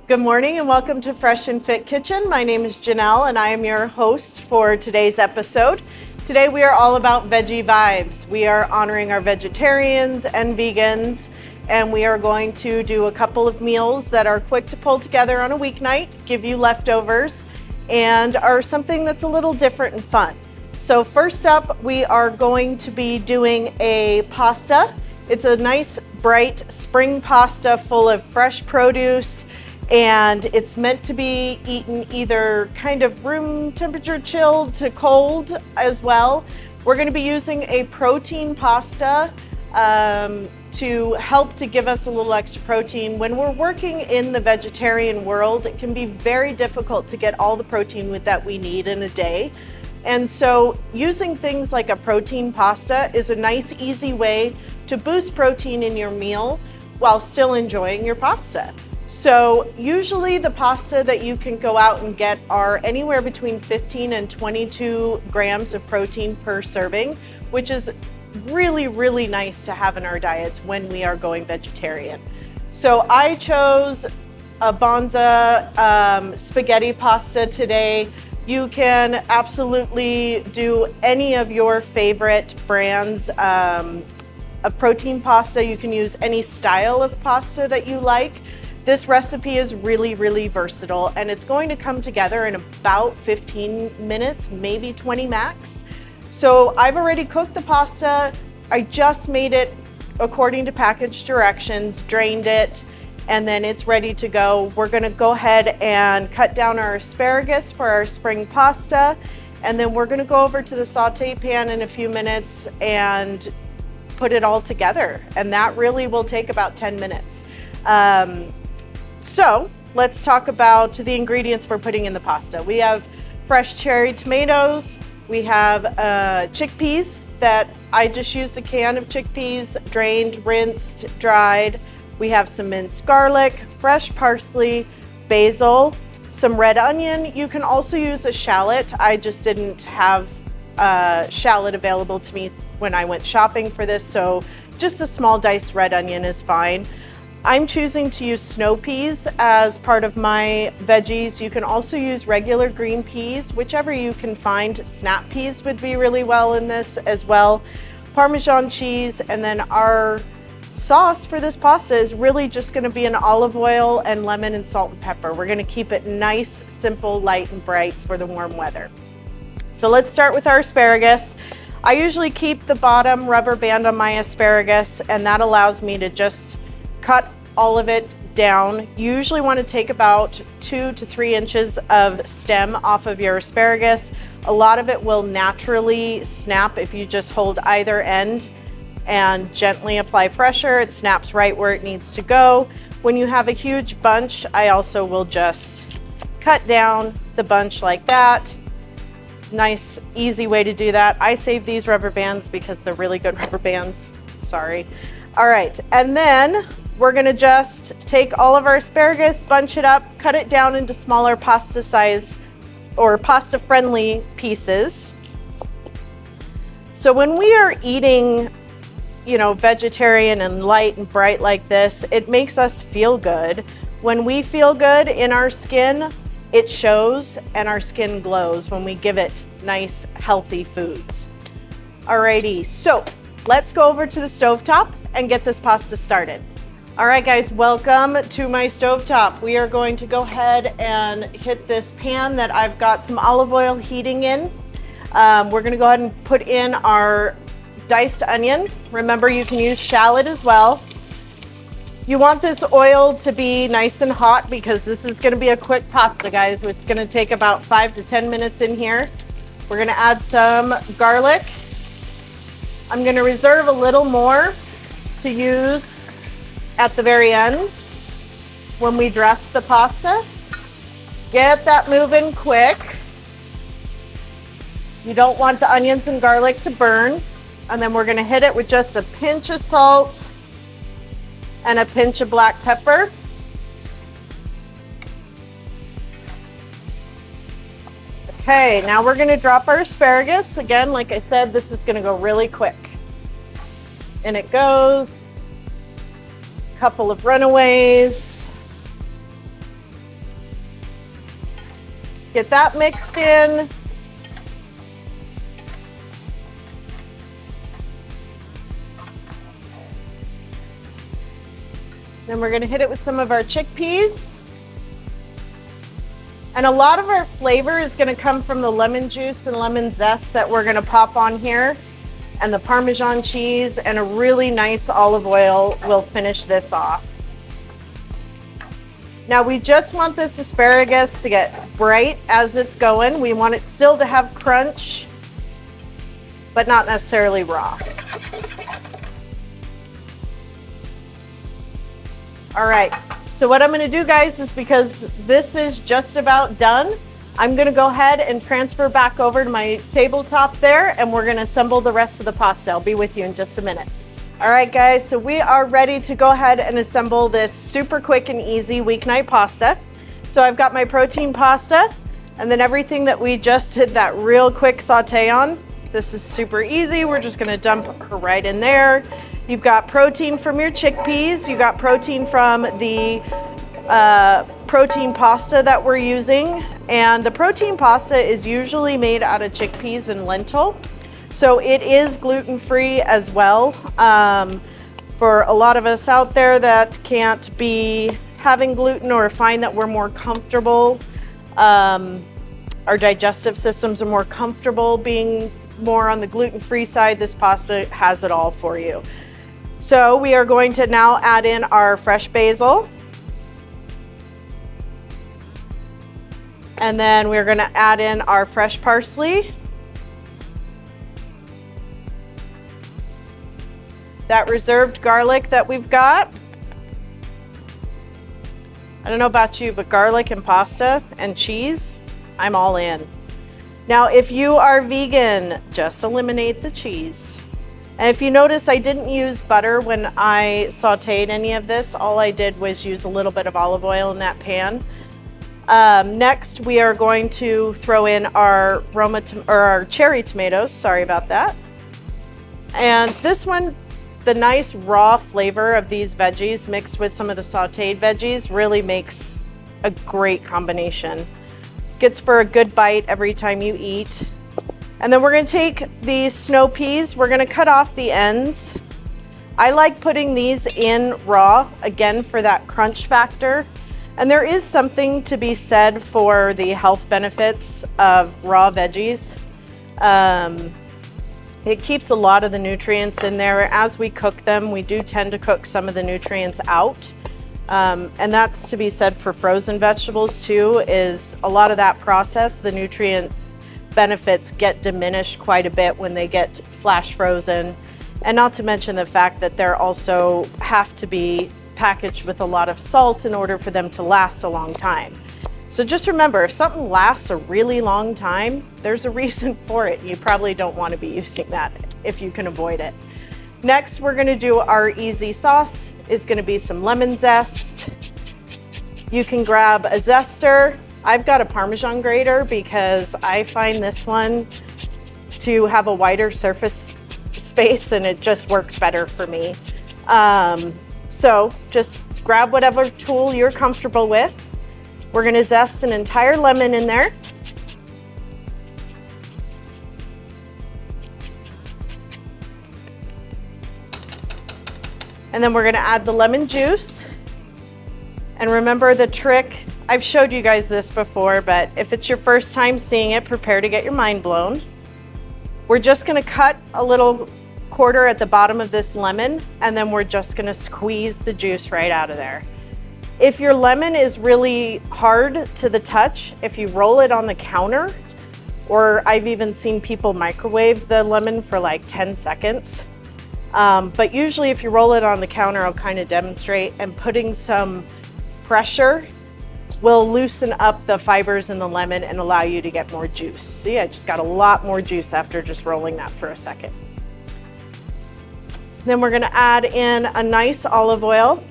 Good morning and welcome to Fresh and Fit Kitchen. My name is Janelle and I am your host for today's episode. Today we are all about veggie vibes. We are honoring our vegetarians and vegans, and we are going to do a couple of meals that are quick to pull together on a weeknight, give you leftovers, and are something that's a little different and fun. So first up, we are going to be doing a pasta. It's a nice bright spring pasta full of fresh produce, and it's meant to be eaten either kind of room temperature chilled to cold as well. We're going to be using a protein pasta to help to give us a little extra protein. When we're working in the vegetarian world, it can be very difficult to get all the protein that we need in a day. And so using things like a protein pasta is a nice, easy way to boost protein in your meal while still enjoying your pasta. So usually the pasta that you can go out and get are anywhere between 15 and 22 grams of protein per serving, which is really, really nice to have in our diets when we are going vegetarian. So I chose a Bonza spaghetti pasta today. You can absolutely do any of your favorite brands of protein pasta. You can use any style of pasta that you like. This recipe is really, really versatile, and it's going to come together in about 15 minutes, maybe 20 max. So I've already cooked the pasta. I just made it according to package directions, drained it, and then it's ready to go. We're gonna go ahead and cut down our asparagus for our spring pasta, and then we're gonna go over to the saute pan in a few minutes and put it all together. And that really will take about 10 minutes. So let's talk about the ingredients we're putting in the pasta. We have fresh cherry tomatoes. We have chickpeas that I just used a can of chickpeas, drained, rinsed, dried. We have some minced garlic, fresh parsley, basil, some red onion. You can also use a shallot. I just didn't have shallot available to me when I went shopping for this, so just a small diced red onion is fine. I'm choosing to use snow peas as part of my veggies. You can also use regular green peas, whichever you can find. Snap peas would be really well in this as well. Parmesan cheese, and then our sauce for this pasta is really just going to be an olive oil and lemon and salt and pepper. We're going to keep it nice, simple, light, and bright for the warm weather. So let's start with our asparagus. I usually keep the bottom rubber band on my asparagus, and that allows me to just cut all of it down. You usually want to take about 2 to 3 inches of stem off of your asparagus. A lot of it will naturally snap if you just hold either end and gently apply pressure. It snaps right where it needs to go. When you have a huge bunch, I also will just cut down the bunch like that. Nice, easy way to do that. I save these rubber bands because they're really good rubber bands. Sorry. All right, and then we're gonna just take all of our asparagus, bunch it up, cut it down into smaller pasta size or pasta friendly pieces. So when we are eating, vegetarian and light and bright like this, it makes us feel good. When we feel good in our skin, it shows, and our skin glows when we give it nice, healthy foods. Alrighty, so let's go over to the stovetop and get this pasta started. All right, guys, welcome to my stovetop. We are going to go ahead and hit this pan that I've got some olive oil heating in. We're gonna go ahead and put in our diced onion. Remember, you can use shallot as well. You want this oil to be nice and hot because this is gonna be a quick pasta, guys. It's gonna take about 5 to 10 minutes in here. We're gonna add some garlic. I'm gonna reserve a little more to use at the very end when we dress the pasta. Get that moving quick. You don't want the onions and garlic to burn. And then we're gonna hit it with just a pinch of salt and a pinch of black pepper. Okay, now we're gonna drop our asparagus. Again, like I said, this is gonna go really quick. And it goes. Couple of runaways. Get that mixed in. Then we're gonna hit it with some of our chickpeas. And a lot of our flavor is gonna come from the lemon juice and lemon zest that we're gonna pop on here, and the Parmesan cheese, and a really nice olive oil will finish this off. Now we just want this asparagus to get bright as it's going. We want it still to have crunch, but not necessarily raw. All right, so what I'm gonna do, guys, is because this is just about done, I'm gonna go ahead and transfer back over to my tabletop there, and we're gonna assemble the rest of the pasta. I'll be with you in just a minute. All right, guys, so we are ready to go ahead and assemble this super quick and easy weeknight pasta. So I've got my protein pasta, and then everything that we just did that real quick saute on. This is super easy. We're just gonna dump her right in there. You've got protein from your chickpeas. You got protein from the protein pasta that we're using. And the protein pasta is usually made out of chickpeas and lentil. So it is gluten-free as well. For a lot of us out there that can't be having gluten or find that we're more comfortable, our digestive systems are more comfortable being more on the gluten-free side, this pasta has it all for you. So we are going to now add in our fresh basil. And then we're gonna add in our fresh parsley. That reserved garlic that we've got. I don't know about you, but garlic and pasta and cheese, I'm all in. Now, if you are vegan, just eliminate the cheese. And if you notice, I didn't use butter when I sauteed any of this. All I did was use a little bit of olive oil in that pan. Next, we are going to throw in our our cherry tomatoes. Sorry about that. And this one, the nice raw flavor of these veggies mixed with some of the sauteed veggies really makes a great combination. Gets for a good bite every time you eat. And then we're gonna take these snow peas, we're gonna cut off the ends. I like putting these in raw, again, for that crunch factor. And there is something to be said for the health benefits of raw veggies. It keeps a lot of the nutrients in there. As we cook them, we do tend to cook some of the nutrients out. And that's to be said for frozen vegetables too, is a lot of that process, the nutrient benefits get diminished quite a bit when they get flash frozen. And not to mention the fact that they're also have to be packaged with a lot of salt in order for them to last a long time. So just remember, if something lasts a really long time, there's a reason for it. You probably don't want to be using that if you can avoid it. Next, we're gonna do our easy sauce. Is gonna be some lemon zest. You can grab a zester. I've got a Parmesan grater because I find this one to have a wider surface space and it just works better for me. So just grab whatever tool you're comfortable with. We're gonna zest an entire lemon in there. And then we're gonna add the lemon juice. And remember the trick, I've showed you guys this before, but if it's your first time seeing it, prepare to get your mind blown. We're just gonna cut a little quarter at the bottom of this lemon, and then we're just gonna squeeze the juice right out of there. If your lemon is really hard to the touch, if you roll it on the counter, or I've even seen people microwave the lemon for like 10 seconds. But usually if you roll it on the counter, I'll kind of demonstrate, and putting some pressure will loosen up the fibers in the lemon and allow you to get more juice. See, I just got a lot more juice after just rolling that for a second. Then we're gonna add in a nice olive oil.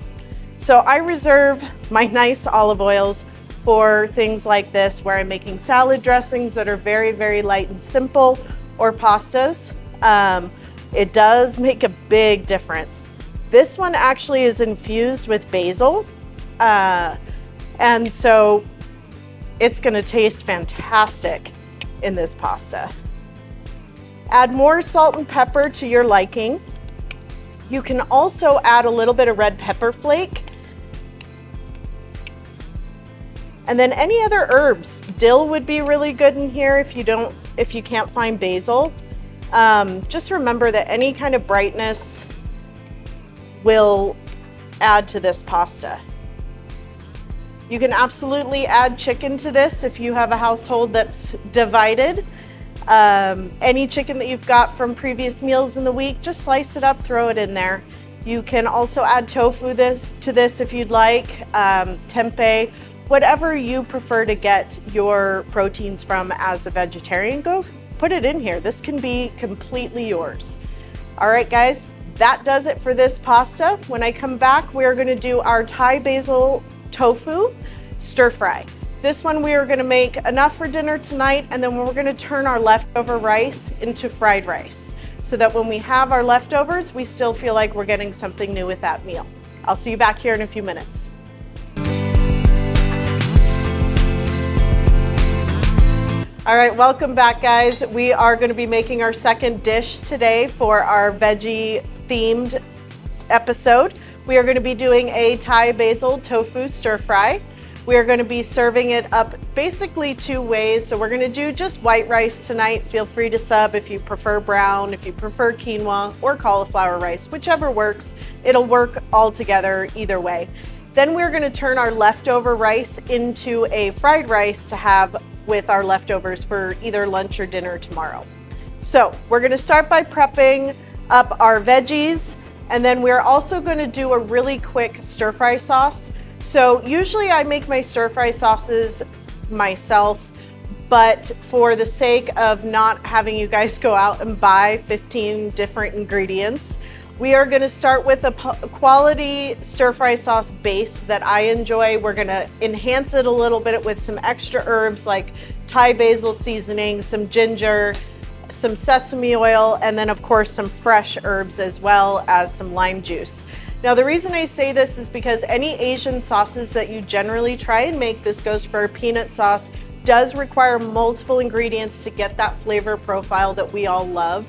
So I reserve my nice olive oils for things like this, where I'm making salad dressings that are very, very light and simple, or pastas. It does make a big difference. This one actually is infused with basil. And so it's gonna taste fantastic in this pasta. Add more salt and pepper to your liking. You can also add a little bit of red pepper flake. And then any other herbs. Dill would be really good in here if you can't find basil. Just remember that any kind of brightness will add to this pasta. You can absolutely add chicken to this if you have a household that's divided. Any chicken that you've got from previous meals in the week, just slice it up, throw it in there. You can also add tofu to this if you'd like, tempeh, whatever you prefer to get your proteins from as a vegetarian, go put it in here. This can be completely yours. All right, guys, that does it for this pasta. When I come back, we're gonna do our Thai basil tofu stir fry. This one we are gonna make enough for dinner tonight, and then we're gonna turn our leftover rice into fried rice so that when we have our leftovers, we still feel like we're getting something new with that meal. I'll see you back here in a few minutes. All right, welcome back, guys. We are gonna be making our second dish today for our veggie themed episode. We are gonna be doing a Thai basil tofu stir fry. We are going to be serving it up basically two ways. So we're going to do just white rice tonight. Feel free to sub if you prefer brown, if you prefer quinoa or cauliflower rice, whichever works. It'll work all together either way. Then we're going to turn our leftover rice into a fried rice to have with our leftovers for either lunch or dinner tomorrow. So we're going to start by prepping up our veggies, and then we're also going to do a really quick stir fry sauce. So usually I make my stir fry sauces myself, but for the sake of not having you guys go out and buy 15 different ingredients, we are going to start with a quality stir fry sauce base that I enjoy. We're going to enhance it a little bit with some extra herbs like Thai basil seasoning, some ginger, some sesame oil, and then of course some fresh herbs as well as some lime juice. Now, the reason I say this is because any Asian sauces that you generally try and make, this goes for peanut sauce, does require multiple ingredients to get that flavor profile that we all love.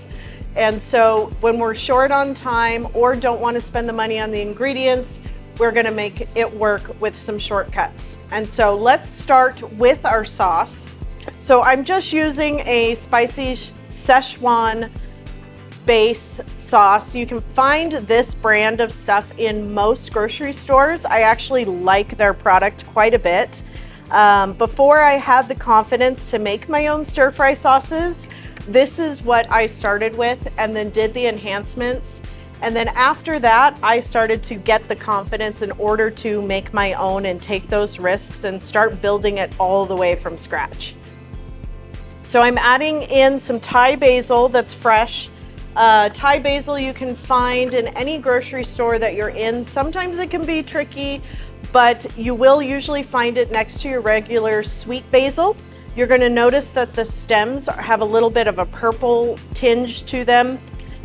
And so when we're short on time or don't want to spend the money on the ingredients, we're going to make it work with some shortcuts. And so let's start with our sauce. So I'm just using a spicy Szechuan base sauce. You can find this brand of stuff in most grocery stores. I actually like their product quite a bit. Before I had the confidence to make my own stir fry sauces, this is what I started with and then did the enhancements. And then after that, I started to get the confidence in order to make my own and take those risks and start building it all the way from scratch. So I'm adding in some Thai basil that's fresh. Thai basil you can find in any grocery store that you're in. Sometimes it can be tricky, but you will usually find it next to your regular sweet basil. You're going to notice that the stems have a little bit of a purple tinge to them.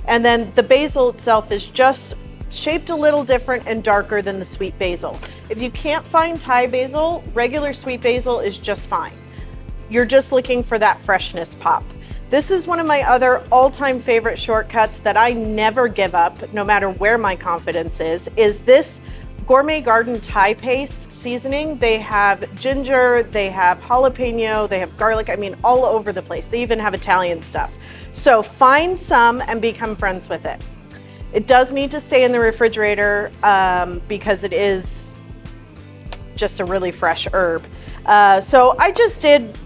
And then the basil itself is just shaped a little different and darker than the sweet basil. If you can't find Thai basil, regular sweet basil is just fine. You're just looking for that freshness pop. This is one of my other all-time favorite shortcuts that I never give up, no matter where my confidence is this Gourmet Garden Thai paste seasoning. They have ginger, they have jalapeno, they have garlic, I mean, all over the place. They even have Italian stuff. So find some and become friends with it. It does need to stay in the refrigerator because it is just a really fresh herb. So I just did,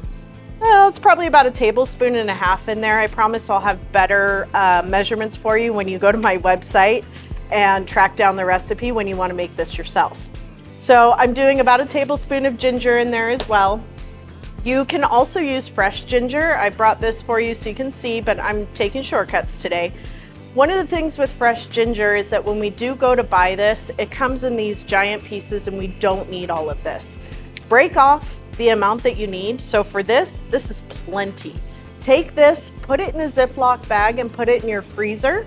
well, it's probably about 1.5 tablespoons in there. I promise I'll have better measurements for you when you go to my website and track down the recipe when you want to make this yourself. So I'm doing about 1 tablespoon of ginger in there as well. You can also use fresh ginger. I brought this for you so you can see, but I'm taking shortcuts today. One of the things with fresh ginger is that when we do go to buy this, it comes in these giant pieces and we don't need all of this. Break off the amount that you need. So for this is plenty. Take this, put it in a Ziploc bag and put it in your freezer.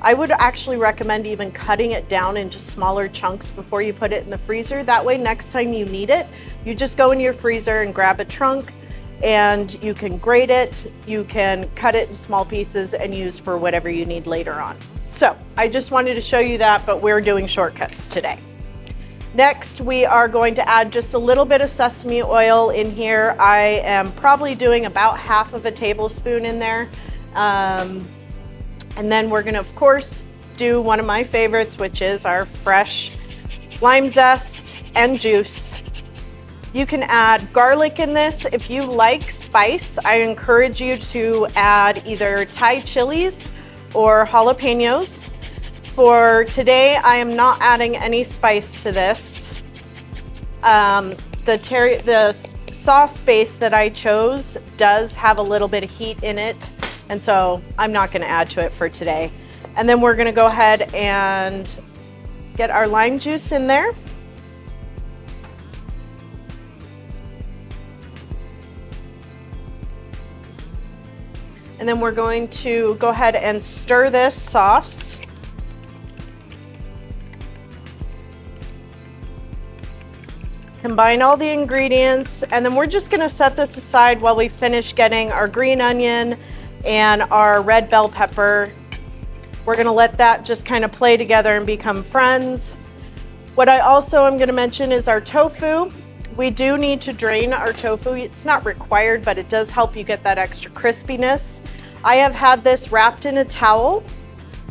I would actually recommend even cutting it down into smaller chunks before you put it in the freezer. That way, next time you need it, you just go in your freezer and grab a chunk, and you can grate it, you can cut it in small pieces and use for whatever you need later on. So I just wanted to show you that, but we're doing shortcuts today. Next, we are going to add just a little bit of sesame oil in here. I am probably doing about half of a tablespoon in there. And then we're gonna, of course, do one of my favorites, which is our fresh lime zest and juice. You can add garlic in this. If you like spice, I encourage you to add either Thai chilies or jalapenos. For today, I am not adding any spice to this. The sauce base that I chose does have a little bit of heat in it, and so I'm not going to add to it for today. And then we're going to go ahead and get our lime juice in there. And then we're going to go ahead and stir this sauce. Combine all the ingredients, and then we're just gonna set this aside while we finish getting our green onion and our red bell pepper. We're gonna let that just kind of play together and become friends. What I also am gonna mention is our tofu. We do need to drain our tofu. It's not required, but it does help you get that extra crispiness. I have had this wrapped in a towel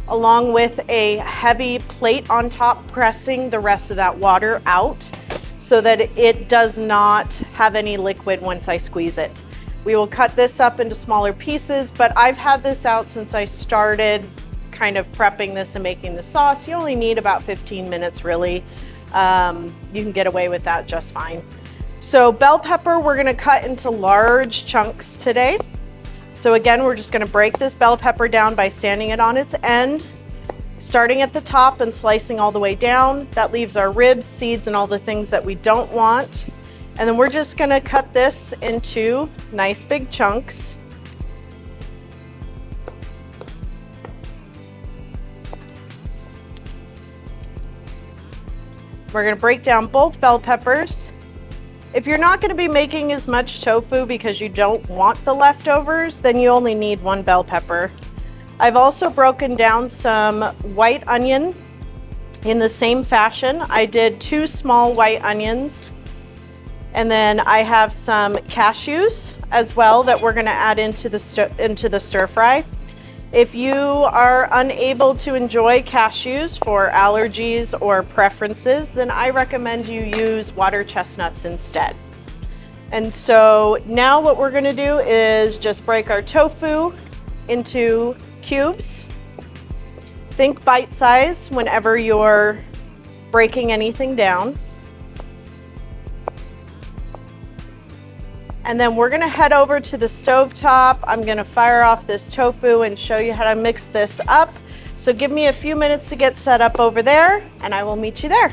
along with a heavy plate on top, pressing the rest of that water out so that it does not have any liquid once I squeeze it. We will cut this up into smaller pieces, but I've had this out since I started kind of prepping this and making the sauce. You only need about 15 minutes really. You can get away with that just fine. So bell pepper, we're gonna cut into large chunks today. So again, we're just gonna break this bell pepper down by standing it on its end, starting at the top and slicing all the way down. That leaves our ribs, seeds, and all the things that we don't want. And then we're just gonna cut this into nice big chunks. We're gonna break down both bell peppers. If you're not gonna be making as much tofu because you don't want the leftovers, then you only need one bell pepper. I've also broken down some white onion in the same fashion. I did 2 small white onions, and then I have some cashews as well that we're gonna add into the stir fry. If you are unable to enjoy cashews for allergies or preferences, then I recommend you use water chestnuts instead. And so now what we're gonna do is just break our tofu into cubes. Think bite size whenever you're breaking anything down. And then we're gonna head over to the stove top. I'm gonna fire off this tofu and show you how to mix this up. So give me a few minutes to get set up over there, and I will meet you there.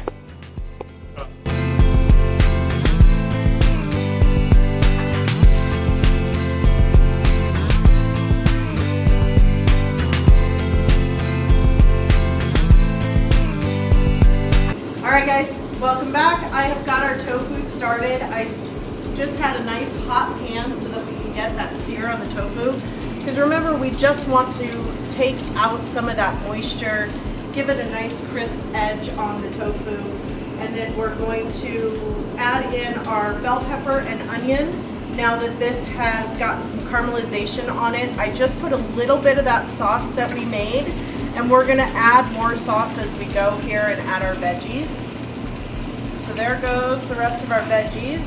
All right guys, welcome back. I have got our tofu started. I just had a nice hot pan so that we can get that sear on the tofu. Because remember, we just want to take out some of that moisture, give it a nice crisp edge on the tofu. And then we're going to add in our bell pepper and onion. Now that this has gotten some caramelization on it, I just put a little bit of that sauce that we made, and we're gonna add more sauce as we go here and add our veggies. So there goes the rest of our veggies.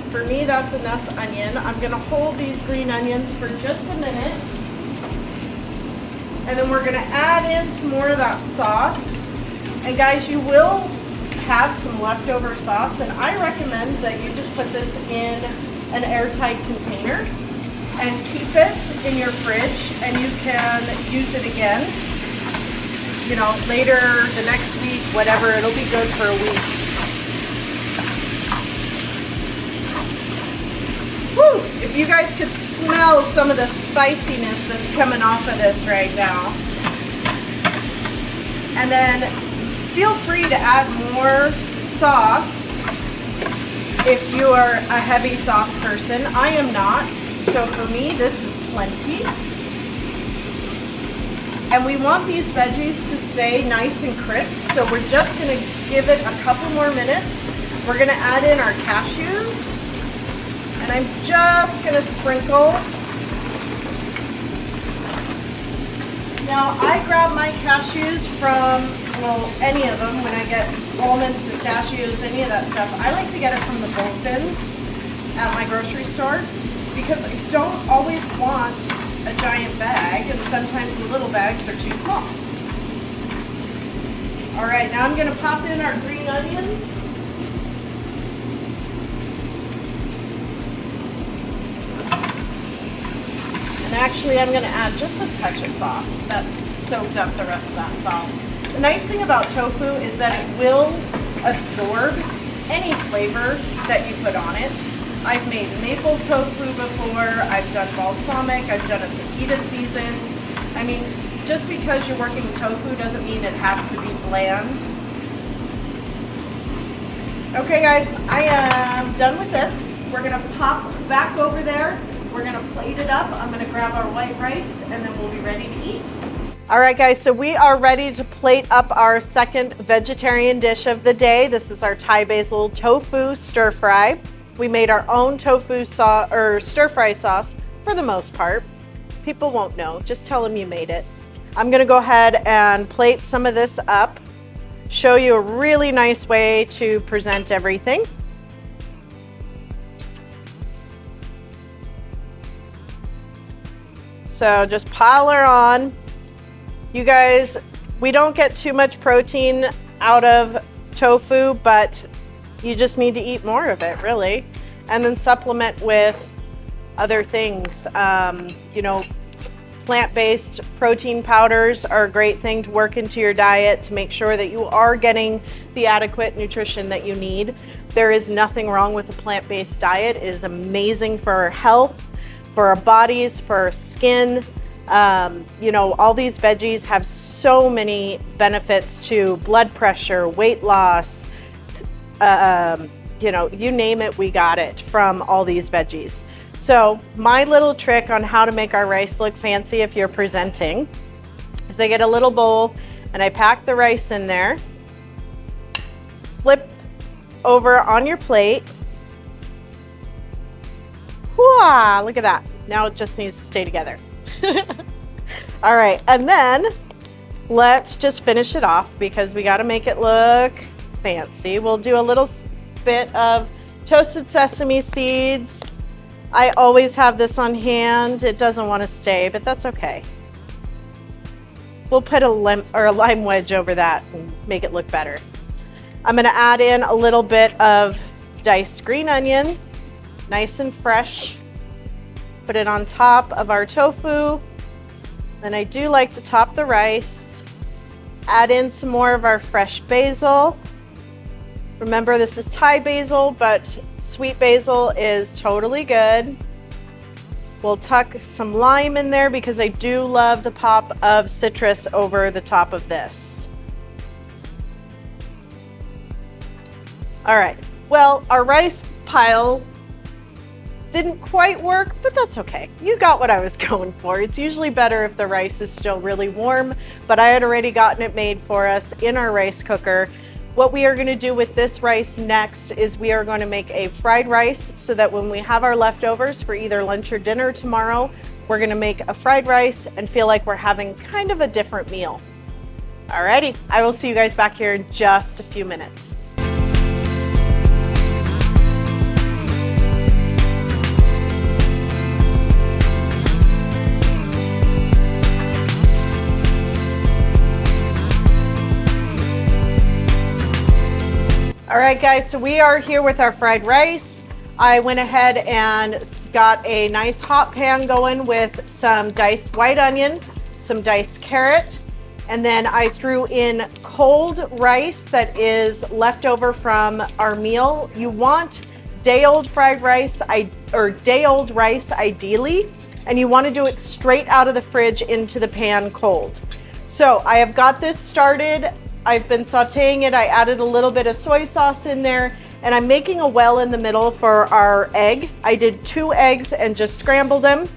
For me, that's enough onion. I'm gonna hold these green onions for just a minute. And then we're gonna add in some more of that sauce. And guys, you will have some leftover sauce, and I recommend that you just put this in an airtight container and keep it in your fridge, and you can use it again, you know, later, the next week, whatever. It'll be good for a week. Whew, if you guys could smell some of the spiciness that's coming off of this right now. And then feel free to add more sauce if you are a heavy sauce person. I am not, so for me this is plenty. And we want these veggies to stay nice and crisp, so we're just gonna give it a couple more minutes. We're gonna add in our cashews, and I'm just gonna sprinkle. Now I grab my cashews from, well, any of them when I get almonds, pistachios, any of that stuff. I like to get it from the bulk bins at my grocery store because I don't always want a giant bag, and sometimes the little bags are too small. All right, now I'm gonna pop in our green onion. And actually I'm gonna add just a touch of sauce that soaked up the rest of that sauce. The nice thing about tofu is that it will absorb any flavor that you put on it. I've made maple tofu before, I've done balsamic, I've done a fajita seasoned. I mean, just because you're working with tofu doesn't mean it has to be bland. Okay guys, I am done with this. We're gonna pop back over there. We're gonna plate it up. I'm gonna grab our white rice and then we'll be ready to eat. All right guys, so we are ready to plate up our second vegetarian dish of the day. This is our Thai basil tofu stir fry. We made our own tofu sauce or stir fry sauce for the most part. People won't know, just tell them you made it. I'm gonna go ahead and plate some of this up, show you a really nice way to present everything. So just pile her on. You guys, we don't get too much protein out of tofu, but you just need to eat more of it, really. And then supplement with other things. You know, plant-based protein powders are a great thing to work into your diet to make sure that you are getting the adequate nutrition that you need. There is nothing wrong with a plant-based diet. It is amazing for our health, for our bodies, for our skin. You know, all these veggies have so many benefits to blood pressure, weight loss, you know, you name it, we got it from all these veggies. So my little trick on how to make our rice look fancy if you're presenting is I get a little bowl and I pack the rice in there, flip over on your plate. Whoa, look at that. Now it just needs to stay together. All right, and then let's just finish it off because we got to make it look fancy. We'll do a little bit of toasted sesame seeds. I always have this on hand. It doesn't want to stay, but that's okay. We'll put a lime wedge over that and make it look better. I'm going to add in a little bit of diced green onion, nice and fresh. Put it on top of our tofu. Then I do like to top the rice. Add in some more of our fresh basil. Remember, this is Thai basil, but sweet basil is totally good. We'll tuck some lime in there because I do love the pop of citrus over the top of this. All right, well, our rice pile didn't quite work, but that's okay. You got what I was going for. It's usually better if the rice is still really warm, but I had already gotten it made for us in our rice cooker. What we are gonna do with this rice next is we are gonna make a fried rice so that when we have our leftovers for either lunch or dinner tomorrow, we're gonna make a fried rice and feel like we're having kind of a different meal. Alrighty, I will see you guys back here in just a few minutes. All right guys, so we are here with our fried rice. I went ahead and got a nice hot pan going with some diced white onion, some diced carrot, and then I threw in cold rice that is left over from our meal. You want day-old fried rice, or day-old rice ideally, and you want to do it straight out of the fridge into the pan cold. So I have got this started. I've been sauteing it. I added a little bit of soy sauce in there, and I'm making a well in the middle for our egg. I did 2 eggs and just scrambled them.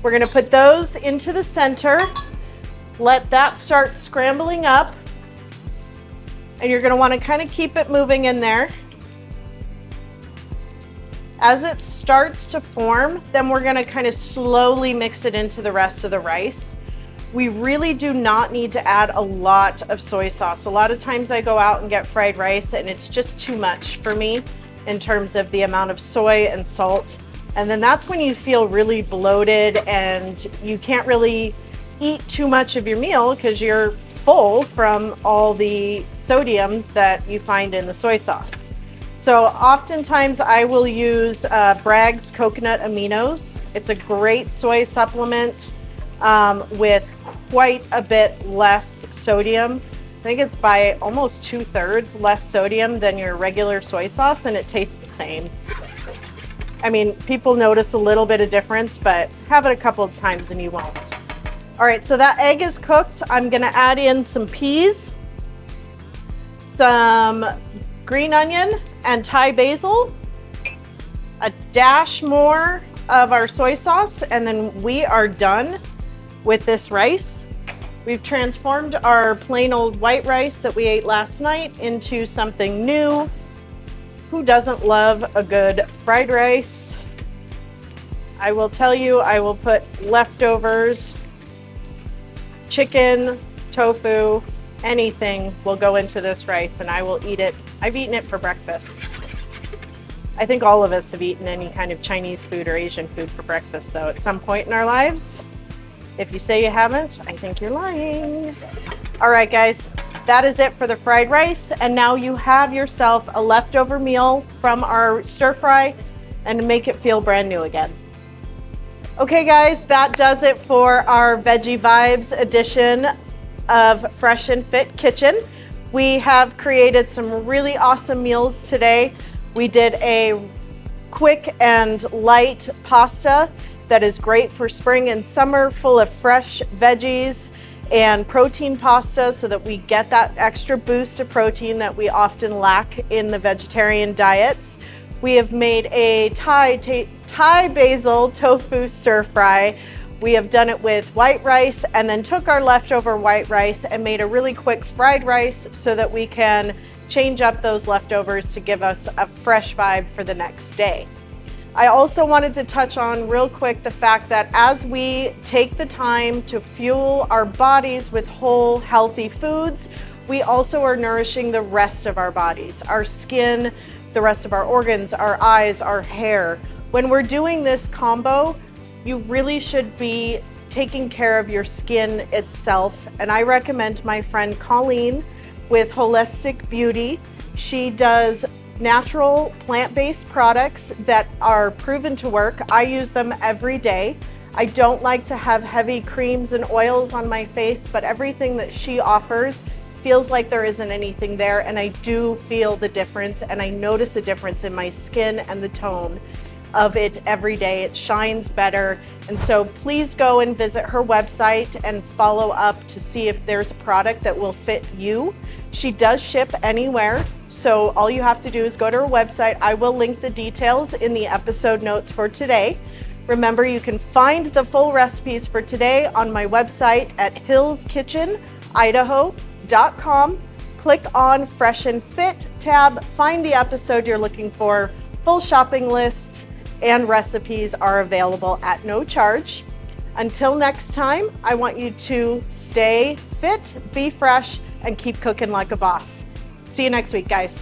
We're gonna put those into the center. Let that start scrambling up. And you're gonna wanna kind of keep it moving in there. As it starts to form, then we're gonna kind of slowly mix it into the rest of the rice. We really do not need to add a lot of soy sauce. A lot of times I go out and get fried rice and it's just too much for me in terms of the amount of soy and salt. And then that's when you feel really bloated and you can't really eat too much of your meal because you're full from all the sodium that you find in the soy sauce. So oftentimes I will use Bragg's Coconut Aminos. It's a great soy supplement with quite a bit less sodium. I think it's by almost 2/3 less sodium than your regular soy sauce, and it tastes the same. I mean, people notice a little bit of difference, but have it a couple of times and you won't. All right, so that egg is cooked. I'm gonna add in some peas, some green onion and Thai basil, a dash more of our soy sauce, and then we are done with this rice. We've transformed our plain old white rice that we ate last night into something new. Who doesn't love a good fried rice? I will tell you, I will put leftovers, chicken, tofu, anything will go into this rice and I will eat it. I've eaten it for breakfast. I think all of us have eaten any kind of Chinese food or Asian food for breakfast though at some point in our lives. If you say you haven't, I think you're lying. All right, guys, that is it for the fried rice. And now you have yourself a leftover meal from our stir fry and make it feel brand new again. Okay, guys, that does it for our Veggie Vibes edition of Fresh and Fit Kitchen. We have created some really awesome meals today. We did a quick and light pasta that is great for spring and summer, full of fresh veggies and protein pasta so that we get that extra boost of protein that we often lack in the vegetarian diets. We have made a Thai basil tofu stir fry. We have done it with white rice and then took our leftover white rice and made a really quick fried rice so that we can change up those leftovers to give us a fresh vibe for the next day. I also wanted to touch on real quick the fact that as we take the time to fuel our bodies with whole, healthy foods, we also are nourishing the rest of our bodies, our skin, the rest of our organs, our eyes, our hair. When we're doing this combo, you really should be taking care of your skin itself. And I recommend my friend Colleen with Holistic Beauty. She does natural plant-based products that are proven to work. I use them every day. I don't like to have heavy creams and oils on my face, but everything that she offers feels like there isn't anything there, and I do feel the difference, and I notice a difference in my skin and the tone of it every day. It shines better, and so please go and visit her website and follow up to see if there's a product that will fit you. She does ship anywhere, so all you have to do is go to her website. I will link the details in the episode notes for today. Remember, you can find the full recipes for today on my website at hillskitchenidaho.com. Click on Fresh and Fit tab, find the episode you're looking for. Full shopping list and recipes are available at no charge. Until next time, I want you to stay fit, be fresh, and keep cooking like a boss. See you next week, guys.